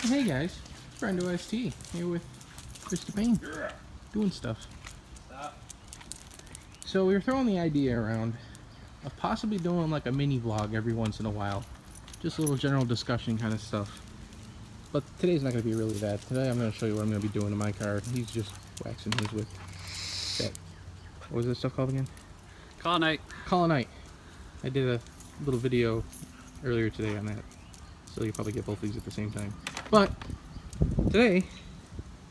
Hey guys, Brando ST here with Mr. Payne, doing stuff. So we were throwing the idea around of possibly doing like a mini vlog every once in a while. Just a little general discussion kind of stuff. But today's not going to be really that. Today I'm going to show you what I'm going to be doing to my car. He's just waxing his with that. What was this stuff called again? Colonite. Colonite. I did a little video earlier today on that. So you'll probably get both these at the same time. But today,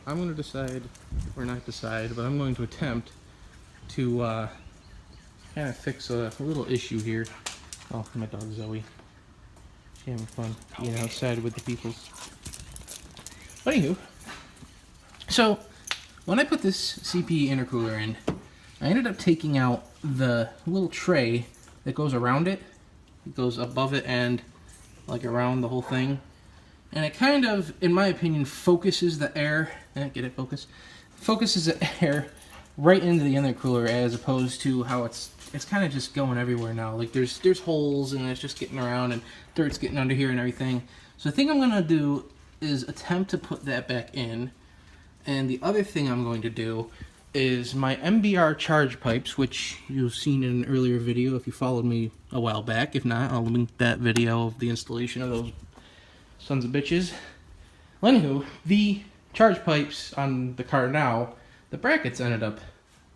I'm going to decide, or not decide, but I'm going to attempt to kind of fix a little issue here. Oh, my dog Zoe. She's having fun being outside with the peoples. But anywho, so when I put this CP intercooler in, I ended up taking out the little tray that goes around it. It goes above it and like around the whole thing. And it kind of, in my opinion, focuses the air, get it, focus? Focuses the air right into the intercooler as opposed to how it's kind of just going everywhere now. Like there's holes and it's just getting around and dirt's getting under here and everything. So the thing I'm gonna do is attempt to put that back in. And the other thing I'm going to do is my MBR Chargepipes, which you've seen in an earlier video if you followed me a while back. If not, I'll link that video of the installation of those sons of bitches. Well, anywho, the charge pipes on the car now, the brackets ended up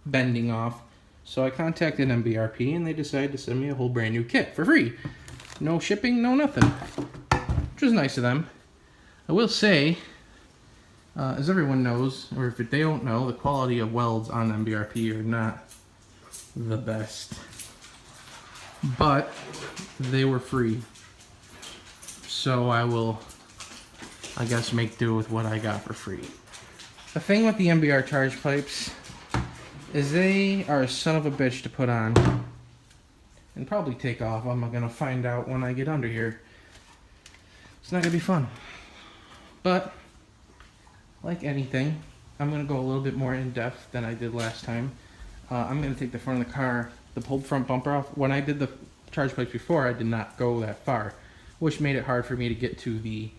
bending off. So I contacted MBRP and they decided to send me a whole brand new kit for free. No shipping, no nothing. Which was nice of them. I will say, as everyone knows, or if they don't know, the quality of welds on MBRP are not the best. But they were free. So I will, I guess, make do with what I got for free. The thing with the MBR charge pipes is they are a son of a bitch to put on and probably take off. I'm going to find out when I get under here. It's not going to be fun. But like anything, I'm going to go a little bit more in depth than I did last time. I'm going to take the front of the car, the whole front bumper off. When I did the charge pipes before, I did not go that far, which made it hard for me to get to the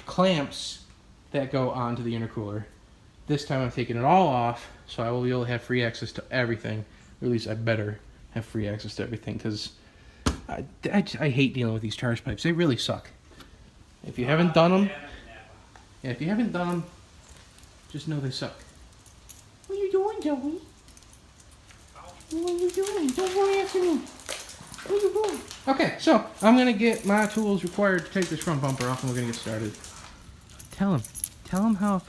clamps that go onto the intercooler. This time I'm taking it all off, so I will be able to have free access to everything. Or at least I better have free access to everything, because I hate dealing with these charge pipes. They really suck. If you haven't done them, if you haven't done them, just know they suck. What are you doing, Joey? What are you doing? Don't go after me. What are you doing? Okay, so I'm gonna get my tools required to take this front bumper off, and we're gonna get started. Tell him how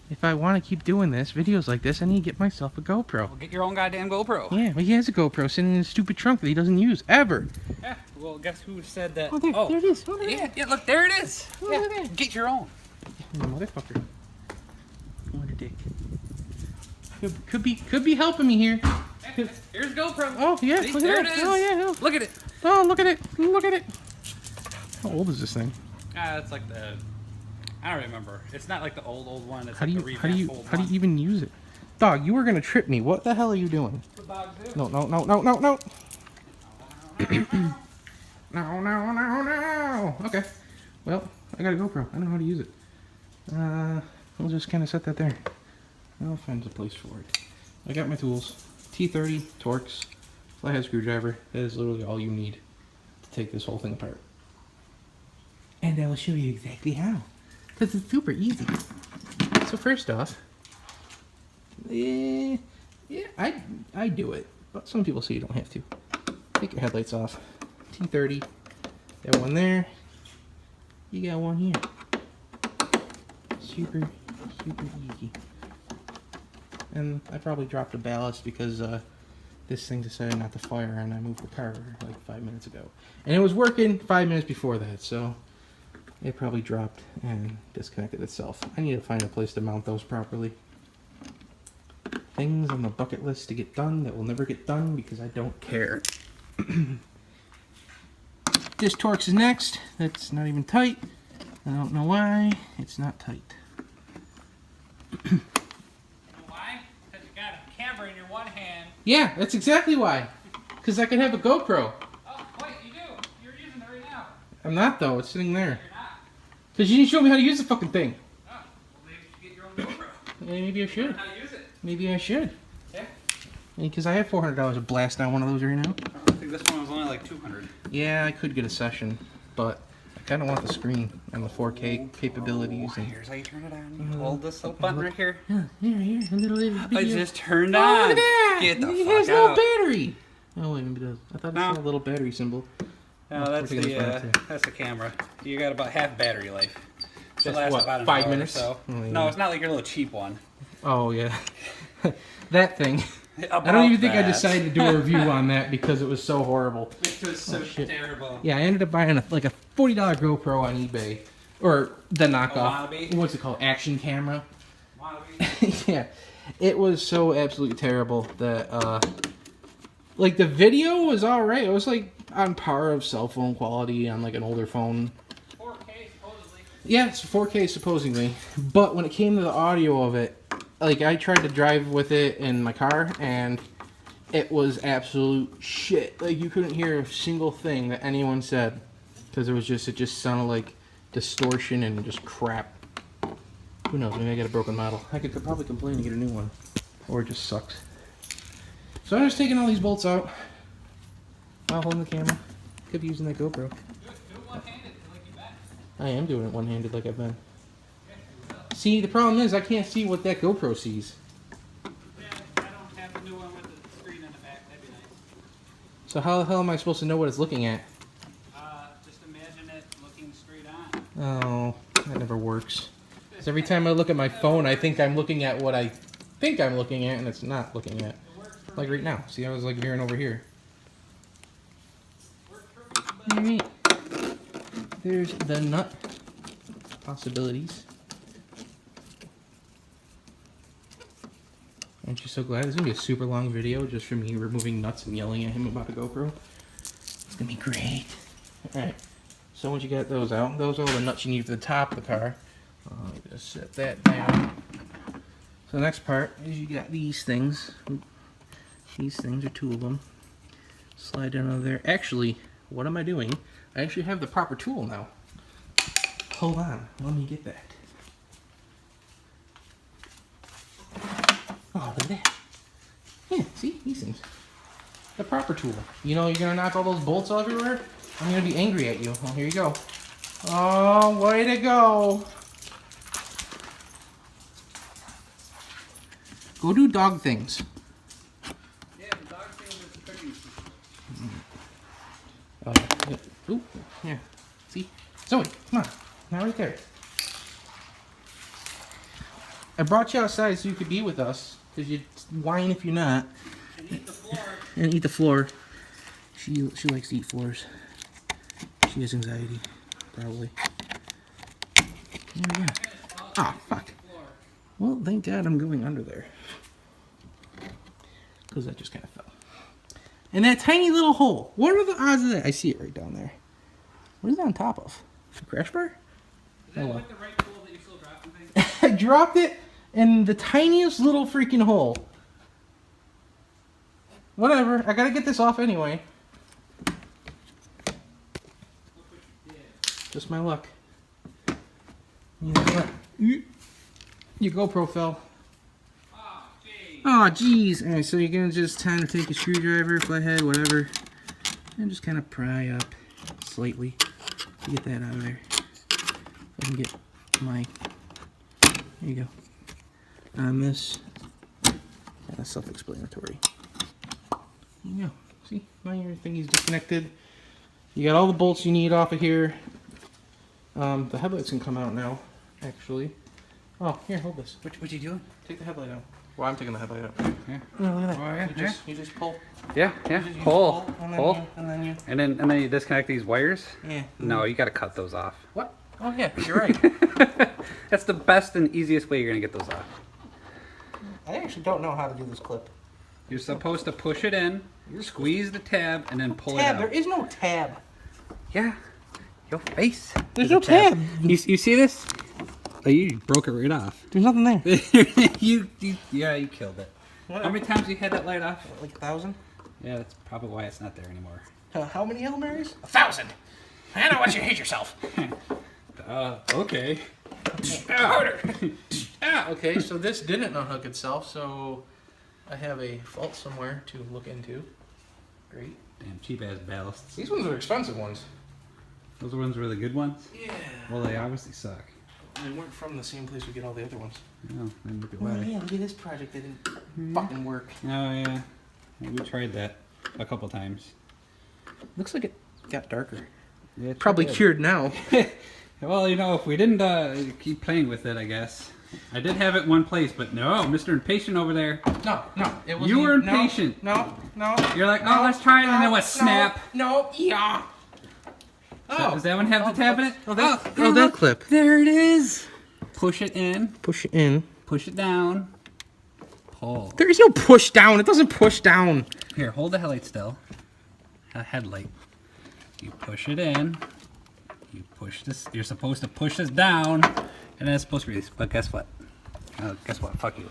if I want to keep doing this, videos like this, I need to get myself a GoPro. Well, get your own goddamn GoPro. Yeah, well, he has a GoPro sitting in his stupid trunk that he doesn't use ever. Yeah, well, guess who said that? Oh, there it is. Oh, Yeah, look, there it is. Oh, Yeah, get your own. Yeah, motherfucker. What a dick. Could be helping me here. Here's GoPro. Oh yeah, See, look at there that. it is. Oh yeah, no. Look at it. Oh, look at it. Look at it. How old is this thing? It's like the, I don't remember. It's not like the old one. It's How do like you the revamped old how do one. you even use it? Dog, you were gonna trip me. What the hell are you doing? What dogs do? No. No. Okay. Well, I got a GoPro. I know how to use it. We'll just kind of set that there. I'll find a place for it. I got my tools. T30, Torx, flathead screwdriver. That is literally all you need to take this whole thing apart. And I will show you exactly how. Because it's super easy. So first off, yeah, I do it. But some people say you don't have to. Take your headlights off. T30. Got one there. You got one here. Super easy. And I probably dropped a ballast because this thing decided not to fire and I moved the car like 5 minutes ago. And it was working 5 minutes before that, so it probably dropped and disconnected itself. I need to find a place to mount those properly. Things on the bucket list to get done that will never get done because I don't care. This Torx is next. That's not even tight. I don't know why. It's not tight. In your one hand. Yeah, that's exactly why. Because I can have a GoPro. Oh, wait, you do. You're using it right now. I'm not though. It's sitting there. You're not. Cause you didn't show me how to use the fucking thing. Oh, well, maybe you should get your own GoPro. Yeah, maybe I should. Learn how to use it. Maybe I should. Yeah. Because I have $400 to blast down one of those right now. I think this one was only like 200. Yeah, I could get a session, but I kind of want the screen and the 4K capabilities. And Here's how you turn it on. You hold this little button right here. yeah, here, a little video. I just turned Oh, on. look at that! Get the it fuck has no out. battery. Oh wait, maybe it does. I thought No. it saw a little battery symbol. No, Oh, that's we're taking this one too. that's the camera. You got about half battery life. Should That's last what, about an 5 hour minutes? Or so. Oh, yeah. No, it's not like your little cheap one. Oh yeah, that thing. I About don't even think I that. decided to do a review on that because it was so horrible. It was so shit. terrible. Yeah, I ended up buying a $40 GoPro on eBay, or the knockoff. wannabe? What's it called? Action camera. Wannabe? Yeah, it was so absolutely terrible that like the video was all right. It was like on par of cell phone quality on like an older phone. 4K supposedly. Yeah, it's 4K supposedly, but when it came to the audio of it, like I tried to drive with it in my car and it was absolute shit. Like you couldn't hear a single thing that anyone said because it just sounded like distortion and just crap. Who knows? Maybe I got a broken model. I could probably complain and get a new one, or it just sucks. So I'm just taking all these bolts out while holding the camera. Could be using that GoPro. Do it one-handed like you bet. I am doing it one-handed like I've been. See, the problem is I can't see what that GoPro sees. Yeah, I don't have the new one with the screen in the back. That'd be nice. So how the hell am I supposed to know what it's looking at? Just imagine it looking straight on. Oh, that never works. 'Cause every time I look at my phone, I think I'm looking at what I think I'm looking at, and it's not looking at. It works for Like me. right now. See, I was like veering over here. Works for me, but Alright. There's the nut possibilities. Aren't you so glad? This is going to be a super long video just for me removing nuts and yelling at him about a GoPro. It's going to be great. Alright, so once you get those out, those are all the nuts you need for the top of the car. Just set that down. So the next part is you got these things. These things are two of them. Slide down over there. Actually, what am I doing? I actually have the proper tool now. Hold on, let me get that. Oh, look at that. Yeah, see? These things. The proper tool. You know, you're going to knock all those bolts everywhere? I'm going to be angry at you. Well, here you go. Oh, way to go. Go do dog things. yeah, the dog tail is the cooking. Yeah. Ooh, yeah. See? Zoe, come on. Now right there. I brought you outside so you could be with us. Because you whine if you're not. And eat the floor. And eat the floor. She likes to eat floors. She has anxiety. Probably. There we go. Ah, fuck. Well, thank God I'm going under there. Because that just kind of fell. And that tiny little hole. What are the odds of that? I see it right down there. What is that on top of? A crash bar? Is that Oh, well. like the right tool that you still dropping things? I dropped it in the tiniest little freaking hole. Whatever. I gotta get this off anyway. Look what you did. Just my luck. You know what? Your GoPro fell. Oh, gee. Oh, jeez. Alright, so you're gonna just kind of take a screwdriver, flathead, whatever, and just kind of pry up slightly to get that out of there. I can get my. There you go. On this. That's self-explanatory. There you go. See? Now your thingy's disconnected. You got all the bolts you need off of here. The headlights can come out now, actually. Oh, here, hold this. What you doing? Take the headlight out. Well, I'm taking the headlight out. Yeah. No, look at that. Oh, yeah, You just pull. Yeah, yeah. You just Pull, and then pull. You, and then you. And then you disconnect these wires? Yeah. No, you gotta cut those off. What? Oh yeah, you're right. That's the best and easiest way you're gonna get those off. I actually don't know how to do this clip. You're supposed to push it in, squeeze the tab, and then pull it Tab. out. There is no tab. Yeah. Your face. There's is a no tab. You see this? Oh, you broke it right off. There's nothing there. you killed it. What? How many times you had that light off? Like 1,000? Yeah, that's probably why it's not there anymore. How many Hail Marys? 1,000. I don't want you to hate yourself. Okay. Harder. Okay, so this didn't unhook itself, so I have a fault somewhere to look into. Great. Damn cheap ass ballasts. These ones are expensive ones. Those ones were the good ones? Yeah. Well, they obviously suck. They weren't from the same place we get all the other ones. No, then look at Oh why. yeah, look at this project that didn't fucking work. Oh, yeah. We tried that a couple times. Looks like it got darker. Yeah, it's Probably good. cured now. Well, you know, if we didn't keep playing with it, I guess. I did have it in one place, but no, Mr. Impatient over there. No, it wasn't. You were impatient. No. You're like, oh, let's try it, and then what? Snap. No, yeah. Oh. Does that one have the tab in it? Oh, that clip. There it is. Push it in. Push it in. Push it down. Pull. There is no push down. It doesn't push down. Here, hold the headlight still. A headlight. You push it in. You push this. You're supposed to push this down, and then it's supposed to release. But guess what? Guess what? Fuck you.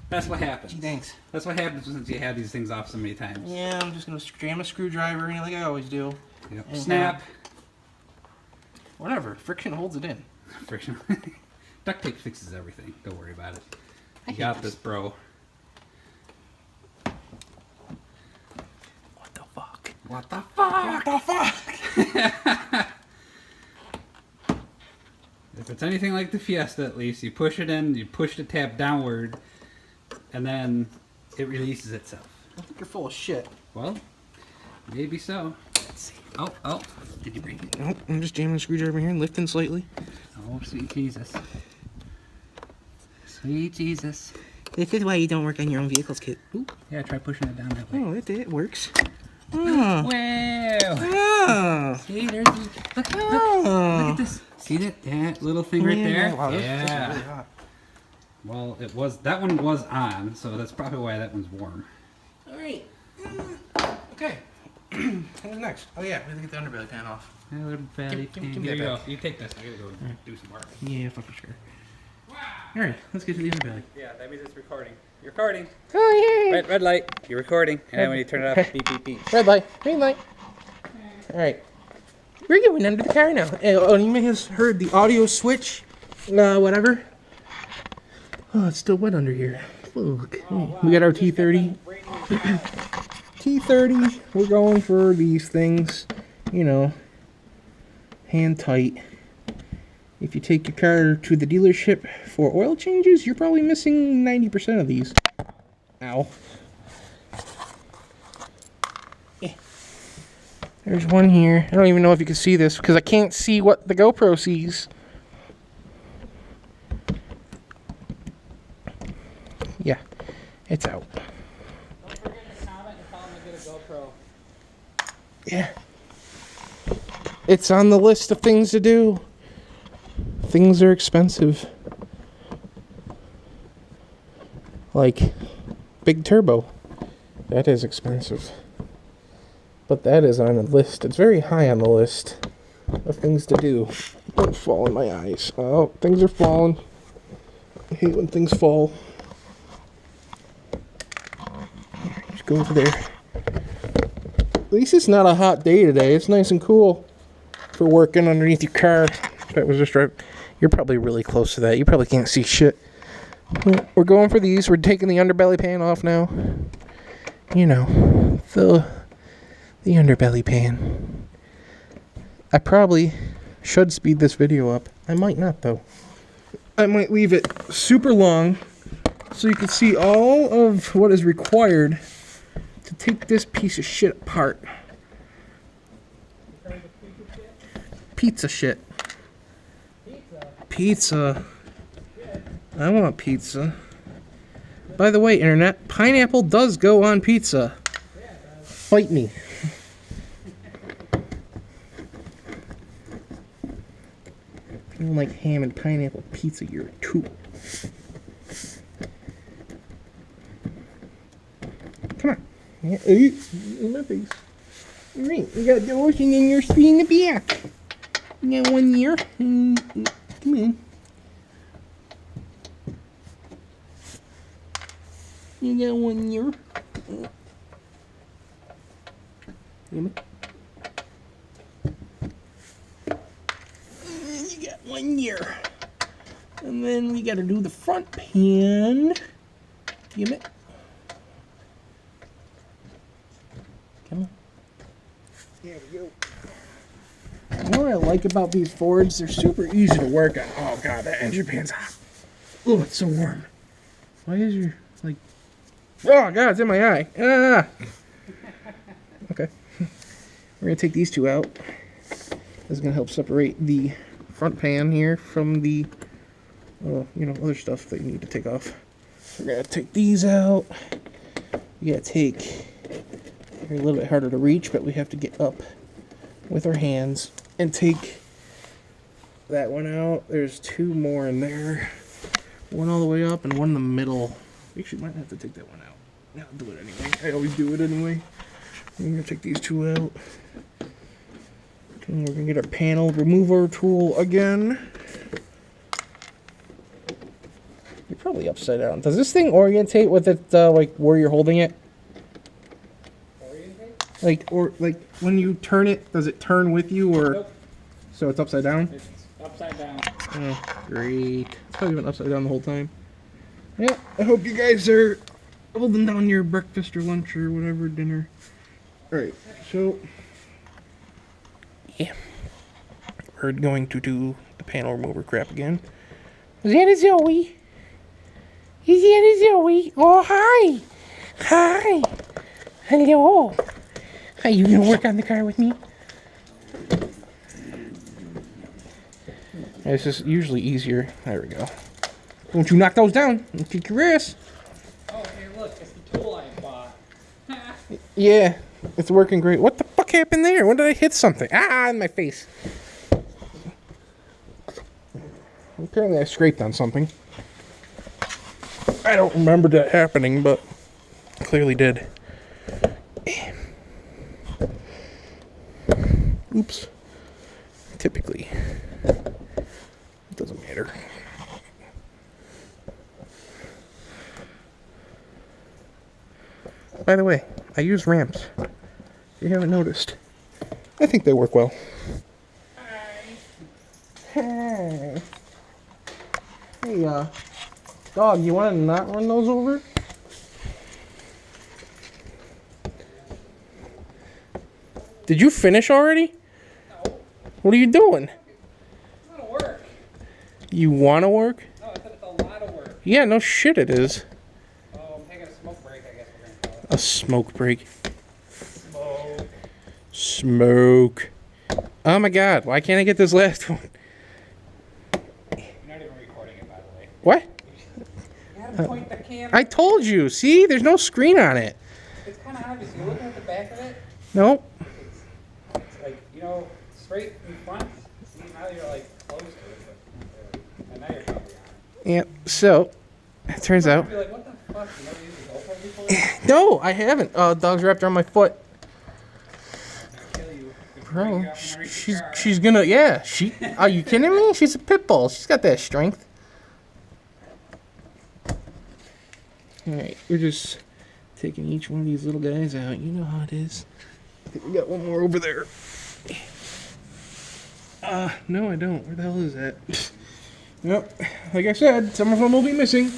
That's what happens. Thanks. That's what happens since you have these things off so many times. Yeah, I'm just gonna jam a screwdriver in like I always do. Yep. And, Snap. Whatever. Friction holds it in. Friction. Duct tape fixes everything. Don't worry about it. I You hate got this, bro. What the fuck? What the fuck? What the fuck? If it's anything like the Fiesta, at least, you push it in, you push the tab downward, and then it releases itself. I think you're full of shit. Well, maybe so. Let's see. Oh, did you break it? Nope, I'm just jamming the screwdriver here and lifting slightly. Oh, sweet Jesus. Sweet Jesus. This is why you don't work on your own vehicles, kid. Ooh. Yeah, try pushing it down that way. Oh, it works. Oh. Wow. Oh. See, there's the, look at this. See that little thing right there? Wow, this Yeah. is really hot. Well, that one was on, so that's probably why that one's warm. All right. Okay. What's next? Oh yeah, we have to get the underbelly pan off. Give me that go. back. You take this. I gotta go do some work. Yeah, fucking sure. All right, let's get to the underbelly. Yeah, that means it's recording. You're recording. Oh yeah. Red light. You're recording. And then when you turn it off, beep, beep, beep. Red light, green light. All right. We're going under the car now. Oh, you may have heard the audio switch, whatever. Oh, it's still wet under here. Look. We got our T30. T30, we're going for these things, you know, hand tight. If you take your car to the dealership for oil changes, you're probably missing 90% of these. Ow. Yeah. There's one here. I don't even know if you can see this because I can't see what the GoPro sees. Yeah, it's out. Don't forget to comment and tell them to get a GoPro. Yeah. It's on the list of things to do. Things are expensive. Like big turbo. That is expensive. But that is on the list. It's very high on the list of things to do. Don't fall in my eyes. Oh, things are falling. I hate when things fall. Just go over there. At least it's not a hot day today. It's nice and cool for working underneath your car. That was just right. You're probably really close to that. You probably can't see shit. We're going for these. We're taking the underbelly pan off now. You know, the underbelly pan. I probably should speed this video up. I might not though. I might leave it super long so you can see all of what is required to take this piece of shit apart. Pizza shit. Pizza. I want pizza. By the way, internet, pineapple does go on pizza. Fight me. If you don't like ham and pineapple pizza, you're a tool. Come on. Yeah, in my face. Alright, you got the ocean in your screen in the back. You got one year. Come on. You got 1 year. one year. And then we gotta do the front pan. Give it. Come on. There we go. What I like about these Fords, they're super easy to work on. Oh god, that engine pan's hot. Oh, it's so warm. Why is your, like... Oh god, it's in my eye. Ah! Okay. We're gonna take these two out. This is gonna help separate the front pan here from the, you know, other stuff that you need to take off. We're gonna take these out. You gotta take... They're a little bit harder to reach, but we have to get up with our hands and take that one out. There's two more in there. One all the way up and one in the middle. Actually, might have to take that one out. Yeah, I'll do it anyway. I always do it anyway. I'm gonna take these two out. And we're gonna get our panel remover tool again. You're probably upside down. Does this thing orientate with it, like where you're holding it? Like, or like when you turn it, does it turn with you, or? Nope. So it's upside down? It's upside down. Oh, great. It's probably been upside down the whole time. Yeah, I hope you guys are holding down your breakfast or lunch or whatever, dinner. Alright, so... Yeah. We're going to do the panel remover crap again. Is that Zoe? Is that Zoe? Oh, hi! Hi! Hello! Are you gonna work on the car with me? This is usually easier. There we go. Don't you knock those down and kick your ass. Oh, here, look, it's the tool I bought. Yeah, it's working great. What the fuck happened there? When did I hit something? Ah, in my face. Apparently I scraped on something. I don't remember that happening, but clearly did. Oops. Typically, it doesn't matter. By the way, I use ramps. If you haven't noticed, I think they work well. Hey. Hey, dog, you want to not run those over? Did you finish already? No. What are you doing? It's not work. You want to work? No, I said it's a lot of work. Yeah, no shit it is. Oh, I'm taking a smoke break, I guess we're going to call it. A smoke break. Smoke. Smoke. Oh my god, why can't I get this last one? You're not even recording it, by the way. What? You gotta point the camera. I told you, see? There's no screen on it. It's kind of obvious. You're looking at the back of it. Nope. It's like, you know, straight in front. See, now you're like close to it, but and now you're probably on it. Yep, so, it turns out... You're like, what the fuck? You never used a GoPro before? No, I haven't. Dog's wrapped around my foot. Kill you. Bro, she's gonna... Yeah, she... Are you kidding me? She's a pit bull. She's got that strength. Alright, we're just taking each one of these little guys out. You know how it is. I think we got one more over there. No, I don't. Where the hell is that? Yep. Like I said, some of them will be missing.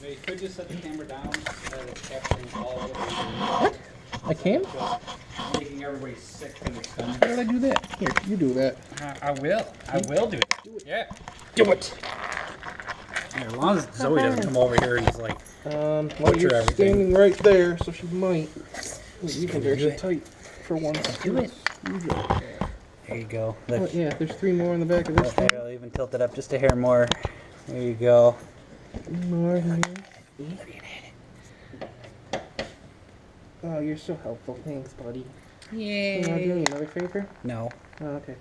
You could just set the camera down so that it's capturing all of it. What? I can? Making everybody sick to their stomach. How did I do that? Here, you do that. I will. I will do it. Yeah. Do it! Yeah, as long as Zoe doesn't come over here and just like Well, butcher you're everything. standing right there, so she might. Ooh, you can do actually it. tight for one. Do it. Use it. There you go. Oh, Look. yeah, there's 3 more in the back of this Okay, thing. I'll even tilt it up just a hair more. There you go. 3 more here. Oh, you're so helpful. Thanks, buddy. You want to do Yeah. me another favor? No, Oh, okay.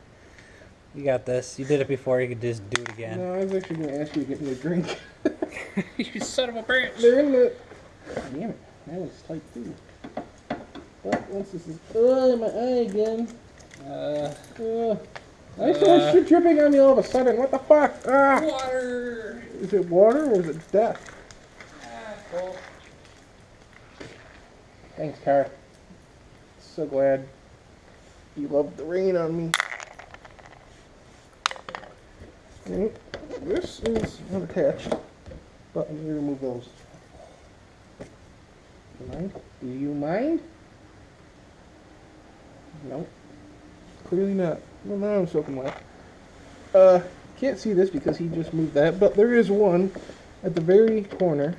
you got this. You did it before. You could just do it again. No, I was actually going to ask you to get me a drink. You son of a bitch. They're in the... God damn it. That one's tight, too. But once this is... Oh, my eye again. I saw shit dripping on me all of a sudden. What the fuck? Ah! Water. Is it water or is it death? Cool. Thanks, Car. So glad you loved the rain on me. Okay, this is unattached, but I'm going to remove those. Do you mind? Do you mind? No. Clearly not. Well, now I'm soaking wet. Can't see this because he just moved that, but there is one at the very corner.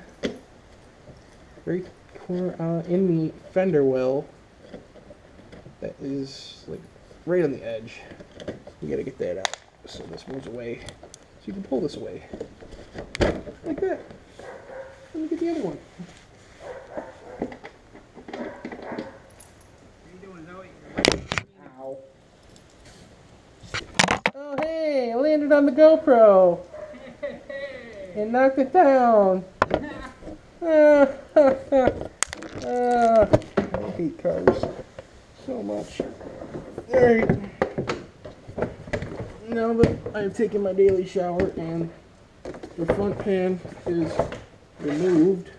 Very corner in the fender well. That is like right on the edge. We gotta get that out so this moves away. So you can pull this away. Like that. Let me get the other one. Ow. Oh hey, I landed on the GoPro. And knocked it down. I hate cars so much. Alright. Now that I've taken my daily shower and the front pan is removed,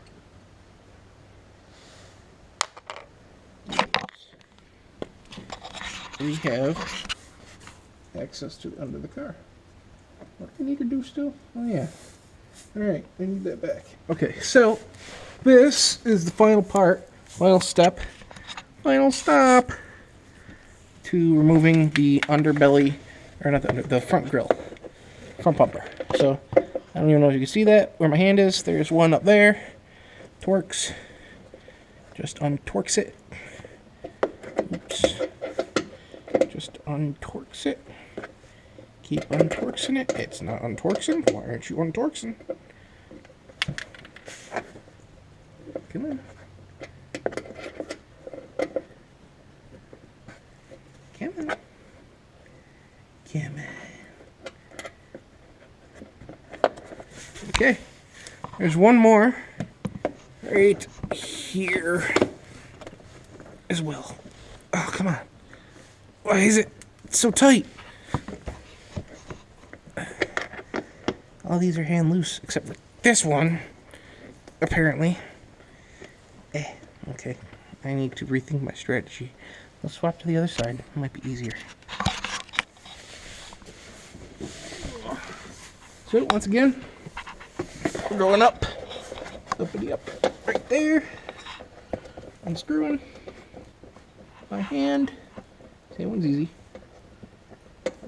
we have access to under the car. What do I need to do still? Oh yeah. Alright, I need that back. Okay, so this is the final part, final step, final stop to removing the underbelly, or not the front grill, front bumper. So I don't even know if you can see that where my hand is. There's one up there. Torques. Just untorques it. Oops. Just untorques it. Keep untorquing it. It's not untorquing. Why aren't you untorquing? Come on. Come on. Come on. Okay. There's one more right here as well. Oh, come on. Why is it so tight? All these are hand loose, except for this one, apparently. Okay. I need to rethink my strategy. Let's swap to the other side. It might be easier. So, once again, we're going up. Uppity up. Right there. Unscrewing. By hand. That one's easy.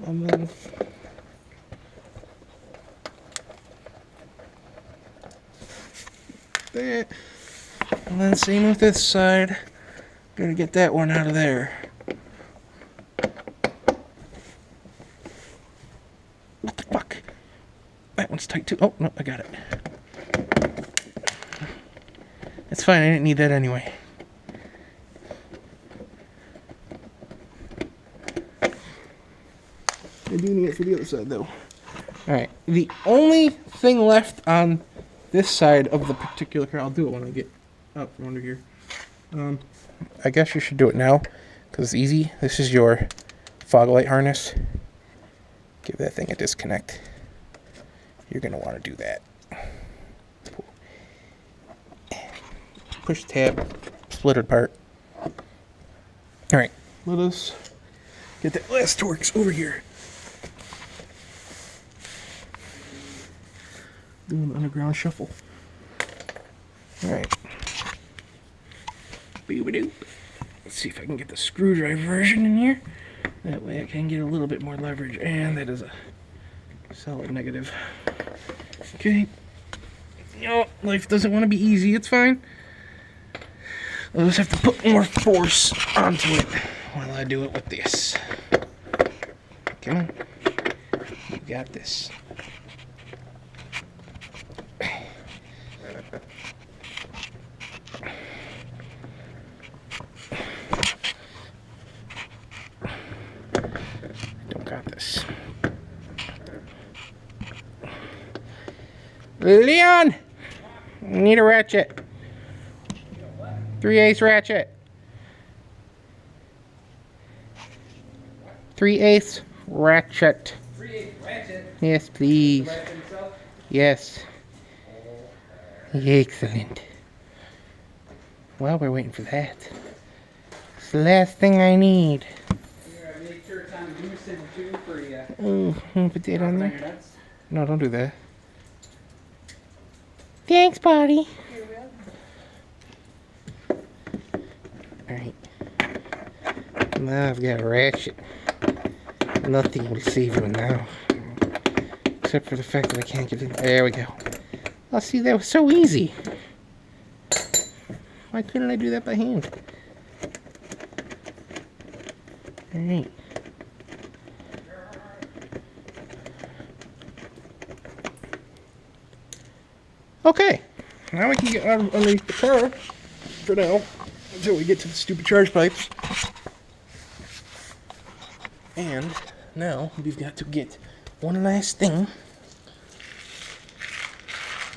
And then that. And then same with this side. Gotta get that one out of there. What the fuck? That one's tight too. Oh, no, I got it. It's fine, I didn't need that anyway. I do need it for the other side though. Alright, the only thing left on this side of the particular car, I'll do it when I get out from under here. I guess you should do it now, because it's easy. This is your fog light harness. Give that thing a disconnect. You're going to want to do that. Push the tab, split it apart. Alright, let us get that last Torx over here. Doing the underground shuffle. Alright. Boop-a-doop. Let's see if I can get the screwdriver version in here. That way I can get a little bit more leverage. And that is a solid negative. Okay. Oh, life doesn't want to be easy. It's fine. I'll just have to put more force onto it while I do it with this. Come on. You got this. Leon! Need a ratchet. 3/8 ratchet. 3/8 ratchet. 3/8 ratchet? Yes, please. Ratchet himself? Yes. Excellent. Well, we're waiting for that. It's the last thing I need. Here, I made sure it's on Goosen too for you. Oh, put that on there. No, don't do that. Thanks, buddy. Alright. Now I've got a ratchet. Nothing will save you now. Except for the fact that I can't get in. There we go. Oh, see, that was so easy. Why couldn't I do that by hand? Alright. Okay. Now we can get underneath the car for now until we get to the stupid charge pipes. And now we've got to get one last thing.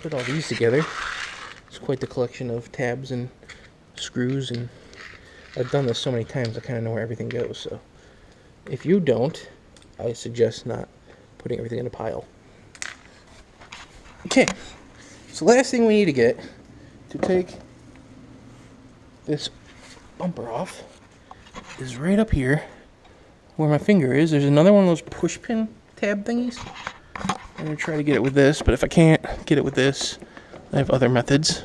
Put all these together. It's quite the collection of tabs and screws, and I've done this so many times I kind of know where everything goes. So if you don't, I suggest not putting everything in a pile. Okay, so last thing we need to get to take this bumper off is right up here where my finger is. There's another one of those push pin tab thingies. I'm going to try to get it with this, but if I can't get it with this, I have other methods.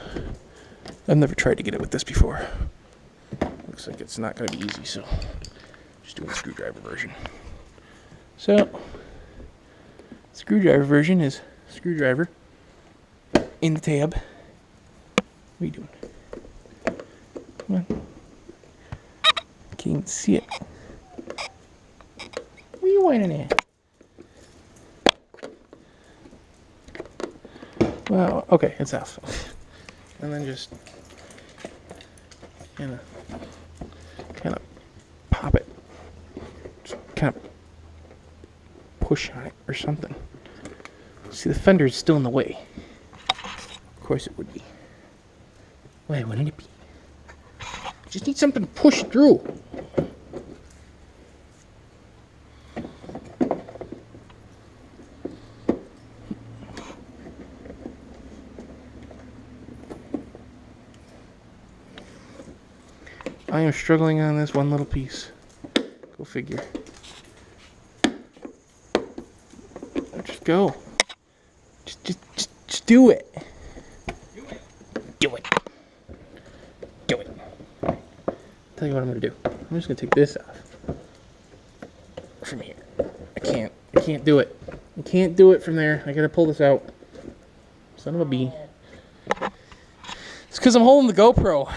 I've never tried to get it with this before. Looks like it's not going to be easy, so just doing the screwdriver version. So, screwdriver version is screwdriver in the tab. What are you doing? Come on. Can't even see it. What are you whining at? Well, okay, it's off. And then just kind of pop it. Just kind of push on it or something. See, the fender is still in the way. Of course it would be. Why wouldn't it be? Just need something to push through. I am struggling on this one little piece. Go figure. Just go. Just do it. Do it. Do it. Tell you what I'm gonna do. I'm just gonna take this off from here. I can't do it. I can't do it from there. I gotta pull this out. Son of a bee. It's because I'm holding the GoPro.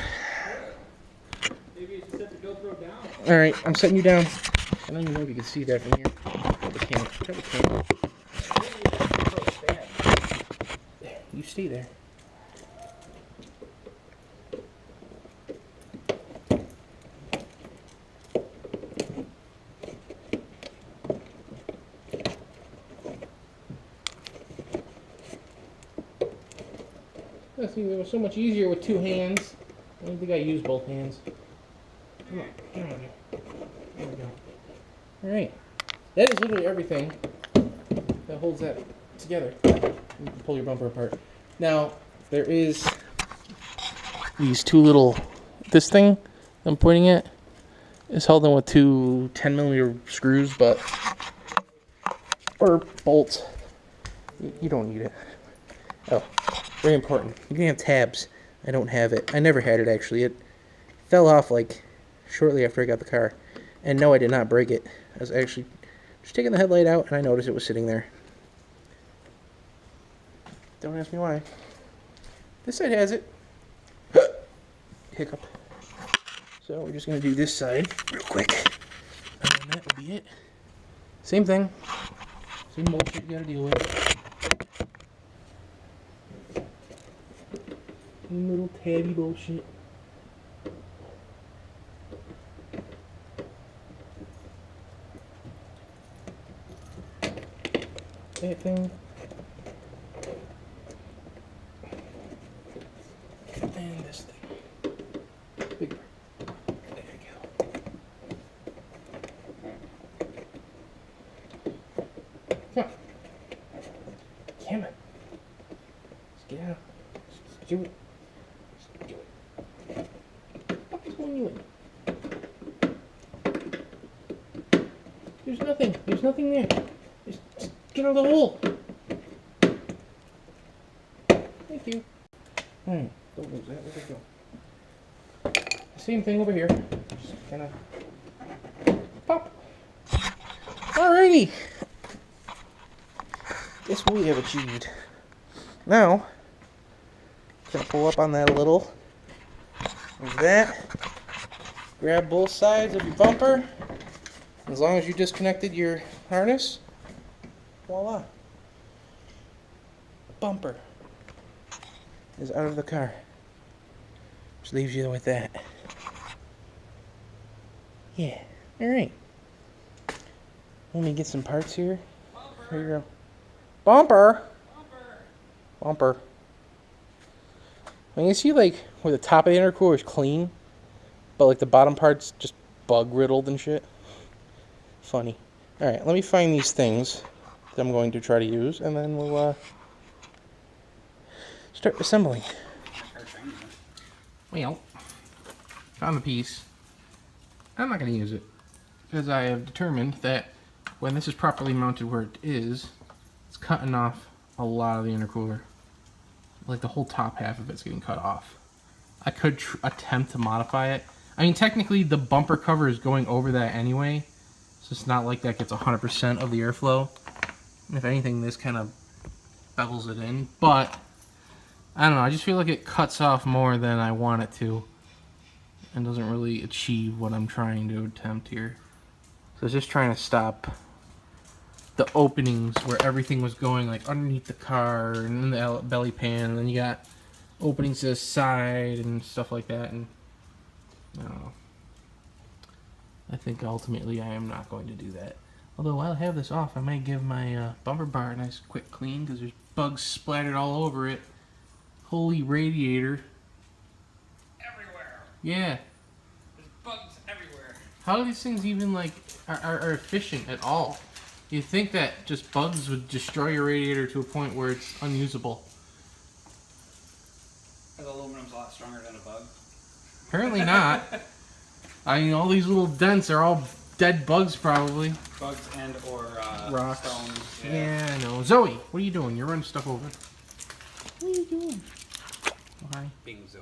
Alright, I'm setting you down. I don't even know if you can see that from here. Probably can't. Probably can't. There, you stay there. I think it was so much easier with two hands. I don't think I used both hands. Come on, get on here. There we go. Alright. That is literally everything that holds that together. You can pull your bumper apart. Now, there is these two little, this thing I'm pointing at is held in with two 10mm screws, but, or bolts. You don't need it. Oh, very important. You can have tabs. I don't have it. I never had it, actually. It fell off like shortly after I got the car. And no, I did not break it. I was actually just taking the headlight out and I noticed it was sitting there. Don't ask me why. This side has it. Hiccup. So we're just going to do this side real quick. And then that will be it. Same thing. Same bullshit you got to deal with. Same little tabby bullshit. That thing. And this thing. Bigger. There you go. Come on. Damn it. Just get out. Just do it. Just do it. What the fuck is going you in? There's nothing. There's nothing there. Just get out of the hole. you. Don't lose that. Where'd it go? Same thing over here. Just kind of pop. Alrighty. Guess what we have achieved. Now, gonna pull up on that a little. Like that. Grab both sides of your bumper. As long as you disconnected your harness, voila. The bumper is out of the car. Just leaves you with that. Yeah, alright. Let me get some parts here. Here you go. Bumper! Bumper. I mean, you see, like, where the top of the intercooler is clean, but, like, the bottom part's just bug-riddled and shit. Funny. Alright, let me find these things that I'm going to try to use, and then we'll, start assembling. Well, found the piece. I'm not going to use it, because I have determined that when this is properly mounted where it is, it's cutting off a lot of the intercooler. Like the whole top half of it's getting cut off. I could attempt to modify it. I mean, technically the bumper cover is going over that anyway, so it's not like that gets 100% of the airflow. If anything, this kind of bevels it in, but I don't know, I just feel like it cuts off more than I want it to and doesn't really achieve what I'm trying to attempt here. So it's just trying to stop the openings where everything was going, like underneath the car and in the belly pan, and then you got openings to the side and stuff like that, and I don't know. I think ultimately I am not going to do that. Although while I have this off, I might give my bumper bar a nice quick clean, because there's bugs splattered all over it. Holy radiator. Everywhere. Yeah. There's bugs everywhere. How do these things even like are efficient at all? You'd think that just bugs would destroy your radiator to a point where it's unusable. Because aluminum's a lot stronger than a bug. Apparently not. I mean, all these little dents are all dead bugs, probably. Bugs and or rocks. stones. Yeah, I know. Zoe, what are you doing? You're running stuff over. What are you doing? Why? Being Zoe.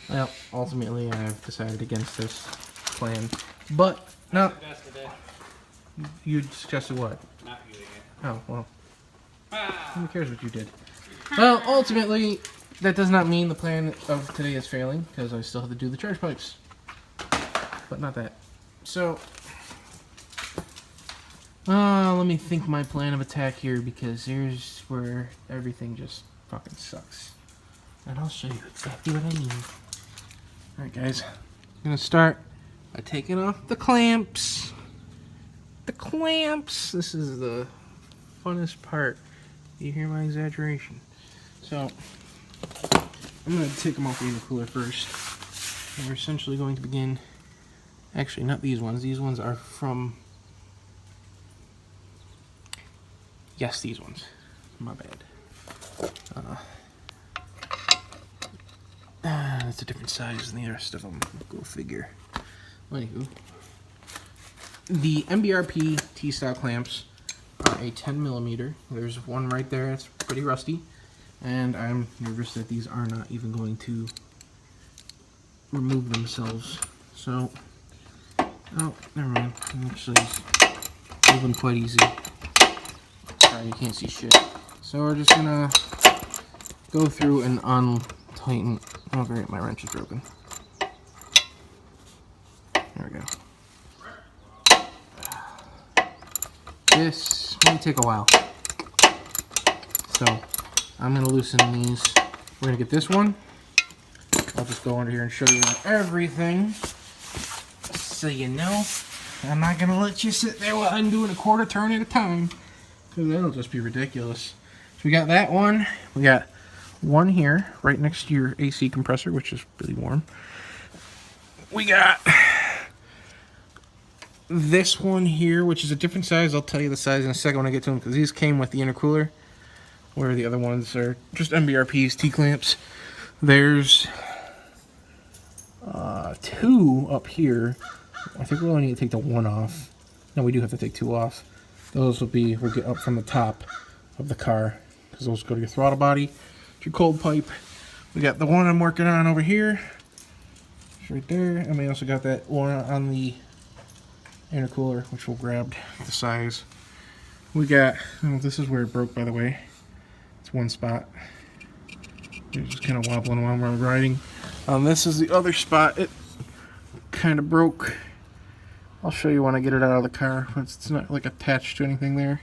Well, ultimately, I've decided against this plan. But no. You suggested what? Not using it. Oh, well. Who cares what you did? Well, ultimately, that does not mean the plan of today is failing, because I still have to do the charge pipes. But not that. So, let me think my plan of attack here, because here's where everything just fucking sucks. And I'll show you exactly what I mean. Alright, guys. I'm going to start by taking off the clamps. The clamps! This is the funnest part. You hear my exaggeration. So, I'm going to take them off the intercooler first. And we're essentially going to begin... Actually, not these ones. These ones are from... Yes, these ones. My bad. That's a different size than the rest of them. Go figure. Anywho. The MBRP T-style clamps are a 10mm. There's one right there. It's pretty rusty. And I'm nervous that these are not even going to remove themselves. So, oh, never mind. Actually, it's moving quite easy. Sorry, you can't see shit. So we're just gonna go through and untighten. Oh great, my wrench is broken. There we go. This might take a while. So I'm gonna loosen these. We're gonna get this one. I'll just go under here and show you everything. So you know, I'm not gonna let you sit there while I'm doing a quarter turn at a time, because that'll just be ridiculous. So we got that one. We got one here, right next to your AC compressor, which is really warm. We got this one here, which is a different size. I'll tell you the size in a second when I get to them, because these came with the intercooler, where the other ones are just MBRP's T-clamps. There's two up here. I think we only need to take the one off. No, we do have to take two off. Those will be, we'll get up from the top of the car. because those go to your throttle body, your cold pipe. We got the one I'm working on over here. It's right there. And we also got that one on the intercooler, which we'll grab the size. We got, oh, this is where it broke, by the way. It's one spot. It's just kind of wobbling while we're riding. This is the other spot. It kind of broke. I'll show you when I get it out of the car. It's not like attached to anything there.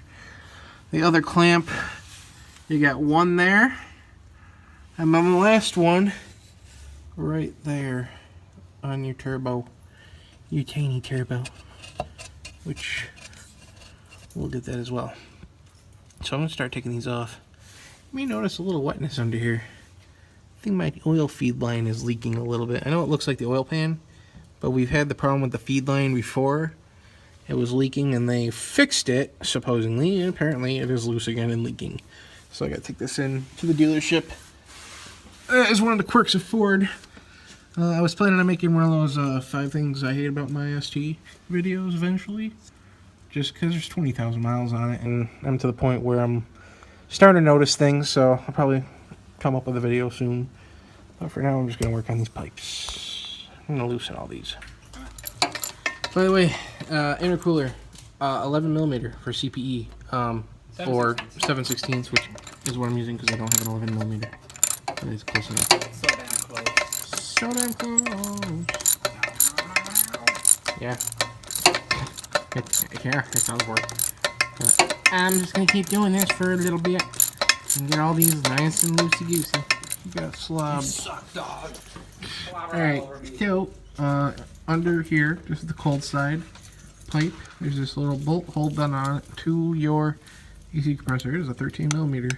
The other clamp, you got one there. And on the last one, right there on your turbo, your tiny turbo, which we'll get that as well. So I'm going to start taking these off. You may notice a little wetness under here. I think my oil feed line is leaking a little bit. I know it looks like the oil pan, but we've had the problem with the feed line before. It was leaking and they fixed it, supposedly, and apparently it is loose again and leaking. So I got to take this in to the dealership. As one of the quirks of Ford. I was planning on making one of those 5 things I hate about my ST videos eventually. Just because there's 20,000 miles on it, and I'm to the point where I'm starting to notice things, so I'll probably come up with a video soon. But for now, I'm just going to work on these pipes. I'm going to loosen all these. By the way, intercooler, 11 millimeter for CPE, or 7/16, which is what I'm using because I don't have an 11 millimeter. But it's close enough. So damn close. So damn close. Yeah. It does work. But I'm just gonna keep doing this for a little bit and get all these nice and loosey goosey. You got slob. You suck, dog. Alright, so under here, this is the cold side pipe. There's this little bolt hold done on it to your AC compressor. It is a 13 millimeter.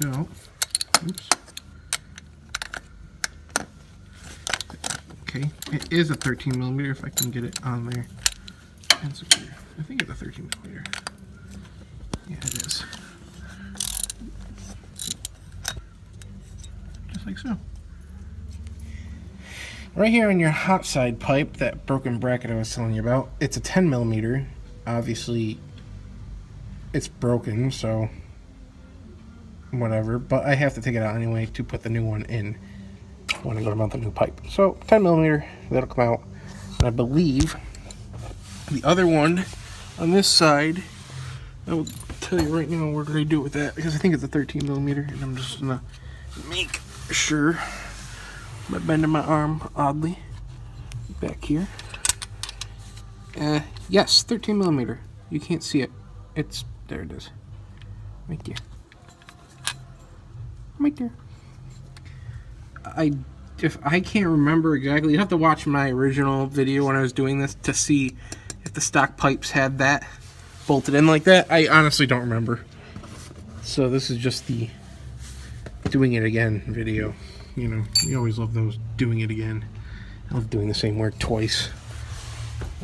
So, oops. Okay, it is a 13 millimeter if I can get it on there and secure. I think it's a 13 millimeter. Yeah, it is. Just like so. Right here on your hot side pipe, that broken bracket I was telling you about, it's a 10 millimeter. Obviously, it's broken, so whatever. But I have to take it out anyway to put the new one in when I go to mount the new pipe. So 10 millimeter, that'll come out. And I believe the other one on this side, I will tell you right now where did I do it with that, because I think it's a 13 millimeter, and I'm just gonna make sure by bending my arm oddly back here. Yes, 13 millimeter. You can't see it. It's there. It is right there. Right there. If I can't remember exactly, you have to watch my original video when I was doing this to see if the stock pipes had that bolted in like that. I honestly don't remember. So this is just the doing it again video. You know, you always love those doing it again. I love doing the same work twice.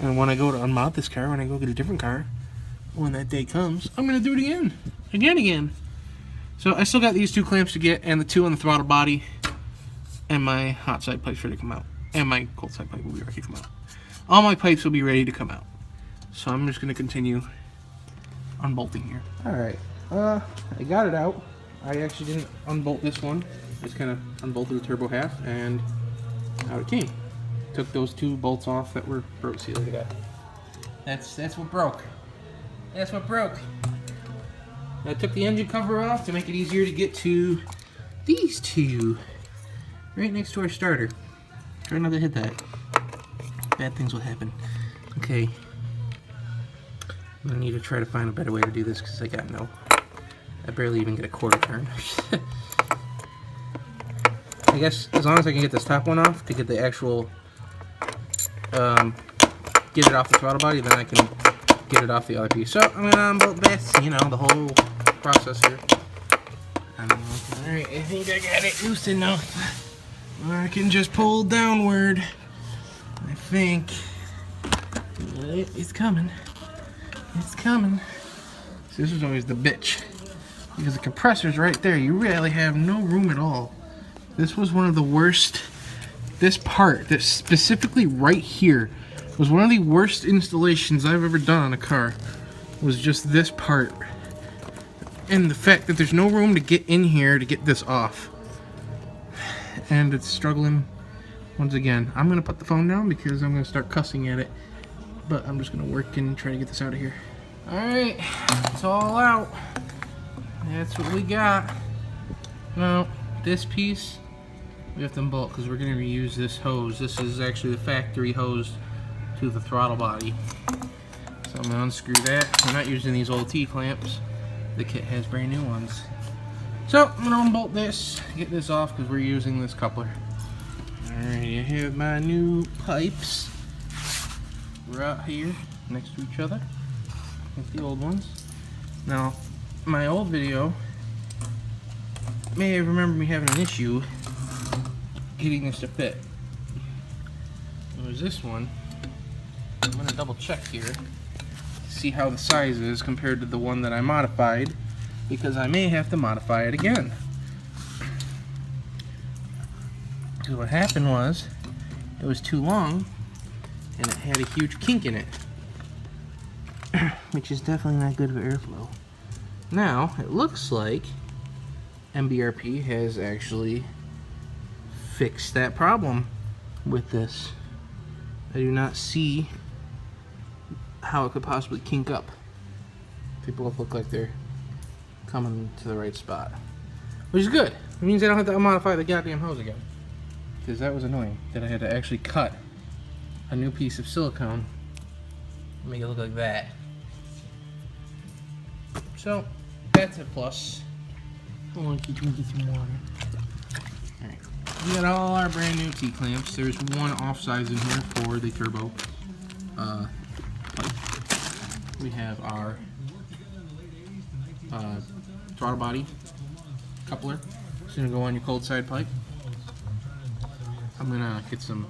And when I go to unmount this car, when I go get a different car, when that day comes, I'm going to do it again. Again. So I still got these 2 clamps to get, and the 2 on the throttle body, and my hot side pipe's ready to come out. And my cold side pipe will be ready to come out. All my pipes will be ready to come out. So I'm just going to continue unbolting here. Alright, I got it out. I actually didn't unbolt this one. I just kind of unbolted the turbo half, and out it came. Took those 2 bolts off that were broke. See, look at that. That's what broke. That's what broke. I took the engine cover off to make it easier to get to these 2 right next to our starter. Try not to hit that. Bad things will happen. Okay. I'm gonna need to try to find a better way to do this because I barely even get a quarter turn. I guess as long as I can get this top one off to get the actual, get it off the throttle body, then I can get it off the other piece. So I'm gonna unbolt this, you know, the whole process here. Alright, I think I got it loose enough. I can just pull downward. I think it's coming. It's coming. So this is always the bitch, because the compressor's right there. You really have no room at all. This was one of the worst. This part, this specifically right here, was one of the worst installations I've ever done on a car. Was just this part. and the fact that there's no room to get in here to get this off. And it's struggling once again. I'm gonna put the phone down because I'm gonna start cussing at it. But I'm just gonna work and try to get this out of here. Alright, it's all out. That's what we got. Now, this piece, we have to unbolt because we're gonna reuse this hose. This is actually the factory hose to the throttle body. So I'm gonna unscrew that. I'm not using these old T-clamps. The kit has brand new ones. So I'm gonna unbolt this, get this off because we're using this coupler. Alright, I have my new pipes. We're out here next to each other with the old ones. Now, my old video may have remembered me having an issue getting this to fit. It was this one. I'm gonna double check here. See how the size is compared to the one that I modified, because I may have to modify it again. So what happened was, it was too long and it had a huge kink in it, which is definitely not good for airflow. Now it looks like MBRP has actually fixed that problem with this. I do not see how it could possibly kink up. They both look like they're coming to the right spot, which is good. It means I don't have to modify the goddamn hose again, because that was annoying that I had to actually cut a new piece of silicone and make it look like that. So that's a plus. Hold on, can we get some water? Alright, we got all our brand new T-clamps. There's one offsize in here for the turbo pipe. We have our throttle body coupler. It's gonna go on your cold side pipe. I'm gonna get some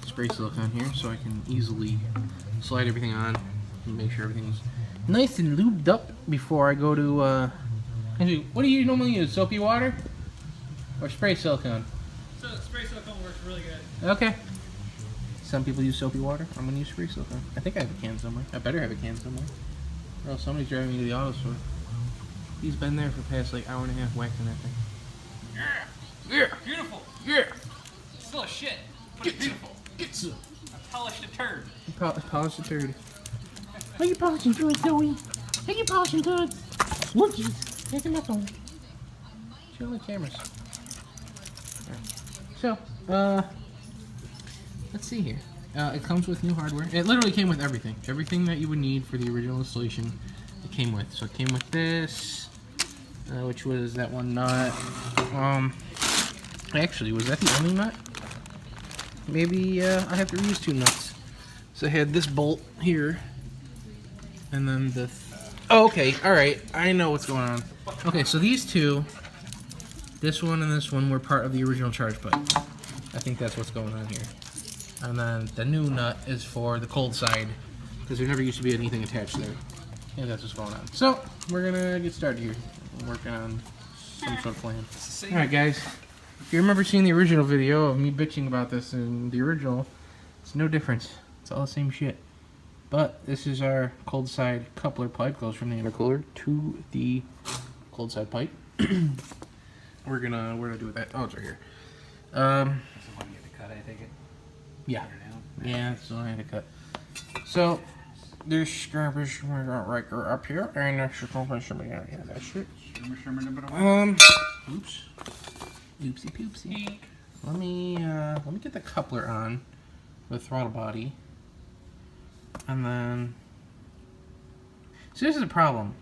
spray silicone here so I can easily slide everything on and make sure everything's nice and lubed up before I go to actually, what do you normally use? Soapy water or spray silicone? So spray silicone works really good. Okay. Some people use soapy water. I'm gonna use spray silicone. I think I have a can somewhere. I better have a can somewhere, or else somebody's driving me to the auto store. He's been there for the past like hour and a half waxing that thing. Yeah. Yeah. Beautiful. Yeah. Still a shit, but it's beautiful. Get some. I polished a turd. Polish the turd. How you polishing turds, Zoe? How you polishing turds? Monkeys. Taking my phone. Show the cameras. Right. So, let's see here. It comes with new hardware. It literally came with everything. Everything that you would need for the original installation, it came with. So it came with this, which was that one nut. Actually, was that the only nut? Maybe I have to reuse two nuts. So I had this bolt here, and then the... Oh, okay. Alright. I know what's going on. Okay, so these two, this one and this one, were part of the original Chargepipe. I think that's what's going on here. And then the new nut is for the cold side, because there never used to be anything attached there. And that's what's going on. So, we're gonna get started here. I'm working on some sort of plan. Alright guys, if you remember seeing the original video of me bitching about this in the original, it's no difference. It's all the same shit. But this is our cold side coupler pipe, goes from the intercooler to the cold side pipe. We're gonna, where do I do with that? Oh, it's right here. That's the one you had to cut, I take it? Yeah. Yeah, that's the one I had to cut. So, there's scrappers right up here, and there's yeah, that's it. Oops. Oopsie poopsie. Let me get the coupler on the throttle body. And then, so this is a problem.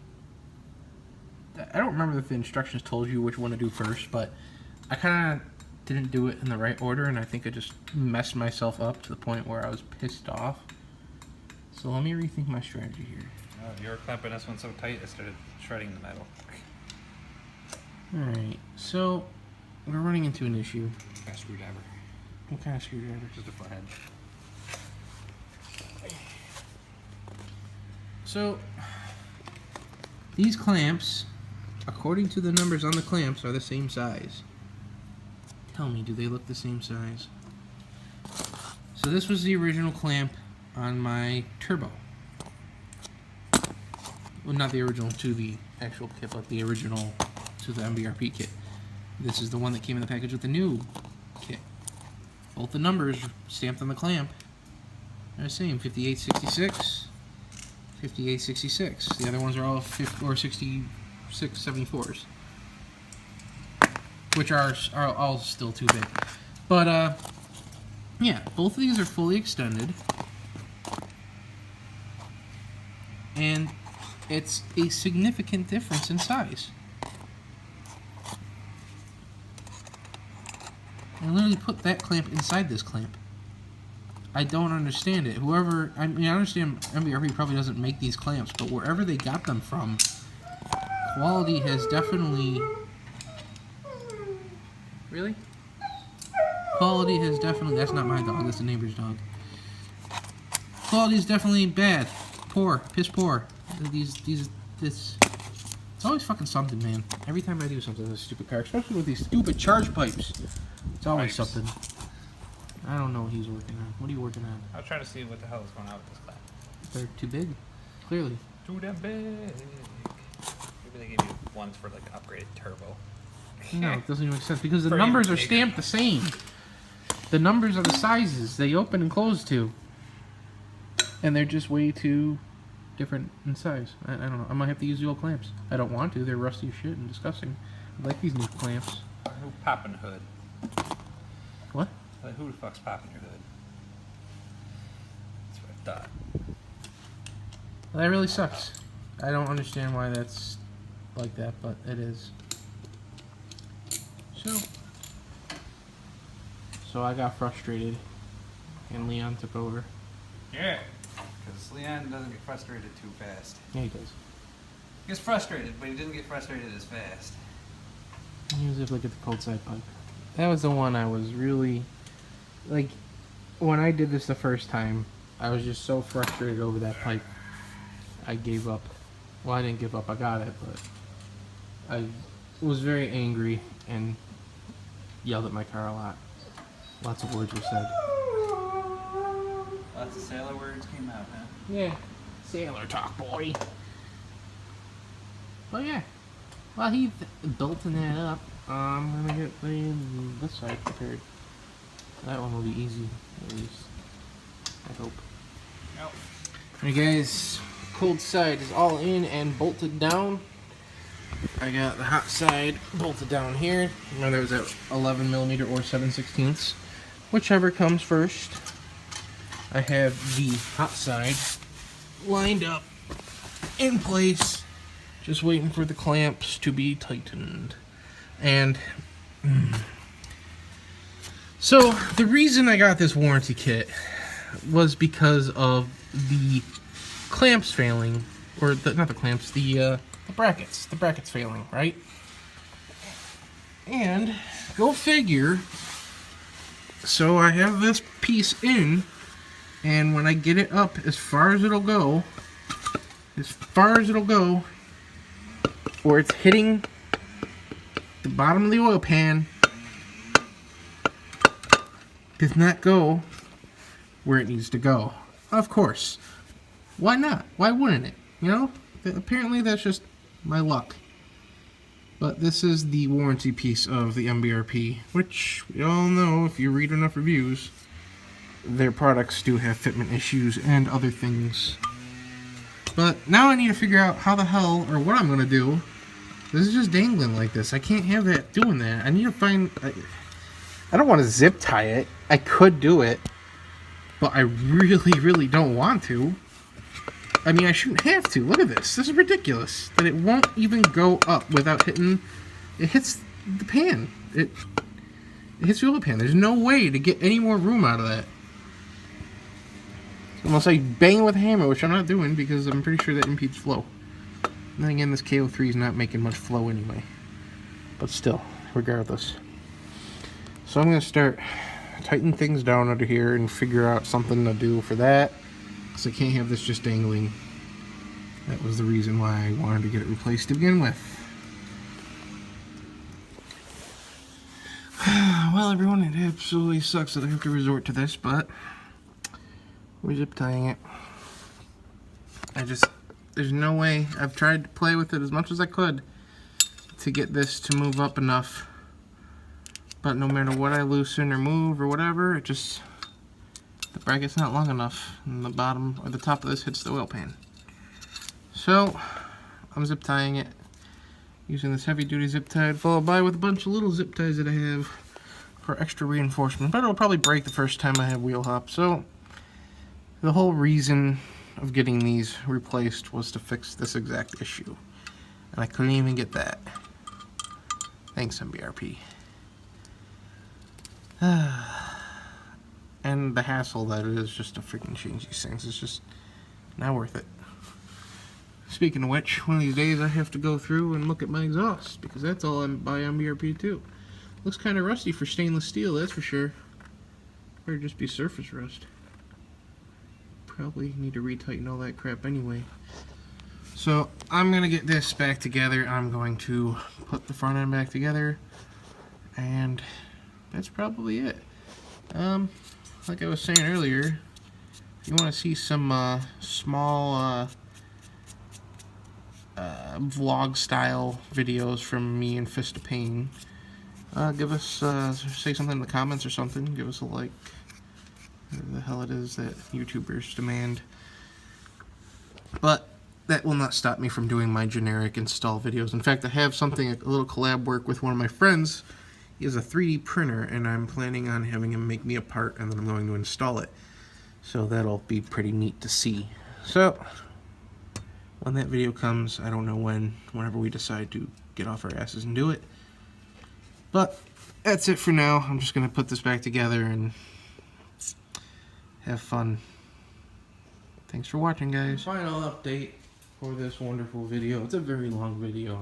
I don't remember if the instructions told you which one to do first, but I kind of didn't do it in the right order, and I think I just messed myself up to the point where I was pissed off. So let me rethink my strategy here. Oh, you were clamping this one so tight, I started shredding the metal. Alright, so we're running into an issue. A screwdriver. What kind of screwdriver? Just a flathead. So, these clamps, according to the numbers on the clamps, are the same size. Tell me, do they look the same size? So this was the original clamp on my turbo. Well, not the original to the actual kit, but the original to the MBRP kit. This is the one that came in the package with the new kit. Both the numbers stamped on the clamp are the same, 5866, 5866. The other ones are all 6674s, which are all still too big. But yeah, both of these are fully extended, and it's a significant difference in size. I literally put that clamp inside this clamp. I don't understand it. Whoever, I mean, I understand MBRP probably doesn't make these clamps, but wherever they got them from, quality has definitely... Really? Quality has definitely... That's not my dog, that's the neighbor's dog. Quality is definitely bad. Poor. Piss poor. This... It's always fucking something, man. Every time I do something with a stupid car, especially with these stupid charge pipes, it's always something. I don't know what he's working on. What are you working on? I was trying to see what the hell is going on with this clamp. They're too big. Clearly. Too damn big. Maybe they give you ones for like an upgraded turbo. No, it doesn't even make sense because the For numbers are even stamped the same. The numbers are the sizes they open and close to. And they're just way too different in size. I don't know. I might have to use the old clamps. I don't want to. They're rusty as shit and disgusting. I like these new clamps. Who popping hood? What? Like, who the fuck's popping your hood? That's what I thought. Well, that really sucks. I don't understand why that's like that, but it is. So I got frustrated, and Leon took over. Yeah. Because Leon doesn't get frustrated too fast. Yeah, he does. He gets frustrated, but he didn't get frustrated as fast. He was able to get the cold side pipe. That was the one I was really, like, when I did this the first time, I was just so frustrated over that pipe. I gave up. Well, I didn't give up. I got it, but I was very angry and yelled at my car a lot. Lots of words were said. Lots of sailor words came out, huh? Yeah, sailor talk, boy. But yeah, while he's bolting that up, I'm gonna get this side prepared. That one will be easy, at least. I hope. Nope. Alright guys, cold side is all in and bolted down. I got the hot side bolted down here, whether it was at 11mm or 7/16, whichever comes first. I have the hot side lined up in place, just waiting for the clamps to be tightened. And so the reason I got this warranty kit was because of the clamps failing, or not the clamps, the brackets failing, right? And go figure. So I have this piece in, and when I get it up as far as it'll go, where it's hitting the bottom of the oil pan, does not go where it needs to go. Of course. Why not? Why wouldn't it? You know? Apparently that's just my luck. But this is the warranty piece of the MBRP, which we all know, if you read enough reviews, their products do have fitment issues and other things. But now I need to figure out how the hell, or what I'm going to do. This is just dangling like this. I can't have it doing that. I need to find... I don't want to zip tie it. I could do it, but I really, really don't want to. I mean, I shouldn't have to. Look at this. This is ridiculous. That it won't even go up without hitting... It hits the pan. It hits the oil pan. There's no way to get any more room out of that. Unless I bang it with a hammer, which I'm not doing because I'm pretty sure that impedes flow. And then again, this KO3 is not making much flow anyway. But still, regardless. So I'm going to start tightening things down under here and figure out something to do for that. Because I can't have this just dangling. That was the reason why I wanted to get it replaced to begin with. Well, everyone, it absolutely sucks that I have to resort to this, but we're zip tying it. there's no way. I've tried to play with it as much as I could to get this to move up enough. But no matter what I loosen or move or whatever, it just, the bracket's not long enough. And the bottom or the top of this hits the oil pan. So I'm zip tying it using this heavy duty zip tie, followed by with a bunch of little zip ties that I have for extra reinforcement. But it'll probably break the first time I have wheel hop. So the whole reason of getting these replaced was to fix this exact issue. And I couldn't even get that. Thanks, MBRP. And the hassle that it is just to freaking change these things. It's just not worth it. Speaking of which, one of these days I have to go through and look at my exhaust, because that's all I'm by MBRP too. Looks kind of rusty for stainless steel, that's for sure. Or just be surface rust. Probably need to retighten all that crap anyway. So I'm gonna get this back together. I'm going to put the front end back together, and that's probably it. Like I was saying earlier, if you want to see some small vlog style videos from me and Fist of Pain, give us say something in the comments or something. Give us a like. Whatever the hell it is that YouTubers demand. But that will not stop me from doing my generic install videos. In fact, I have something, a little collab work with one of my friends. He has a 3D printer, and I'm planning on having him make me a part, and then I'm going to install it. So that'll be pretty neat to see. So when that video comes, I don't know when, whenever we decide to get off our asses and do it. But that's it for now. I'm just going to put this back together and have fun. Thanks for watching, guys. Final update for this wonderful video. It's a very long video.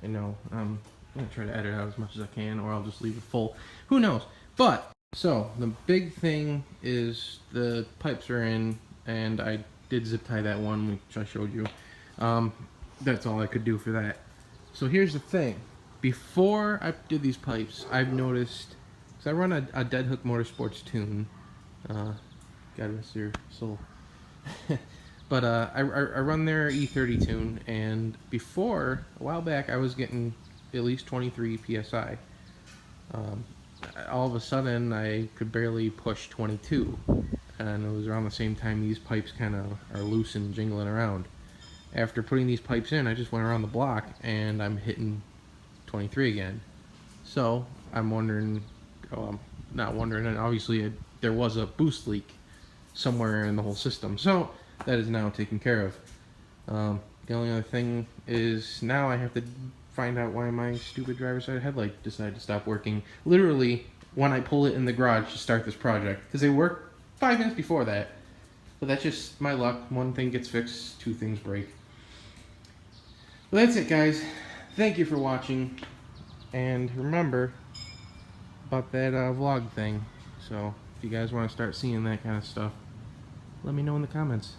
I know. I'm gonna try to edit out as much as I can, or I'll just leave it full. Who knows? But so the big thing is the pipes are in, and I did zip tie that one, which I showed you. That's all I could do for that. So here's the thing. Before I did these pipes, I've noticed, because I run a Dead Hook Motorsports tune. God rest your soul. But I run their E30 tune, and before, a while back, I was getting at least 23 PSI. All of a sudden, I could barely push 22, and it was around the same time these pipes kind of are loose and jingling around. After putting these pipes in, I just went around the block, and I'm hitting 23 again. So, I'm wondering, I'm not wondering, and obviously there was a boost leak somewhere in the whole system, so that is now taken care of. The only other thing is now I have to find out why my stupid driver's side headlight decided to stop working literally when I pull it in the garage to start this project, because they worked 5 minutes before that. But that's just my luck. One thing gets fixed, 2 things break. Well, that's it, guys. Thank you for watching, and remember about that vlog thing. So if you guys want to start seeing that kind of stuff, let me know in the comments.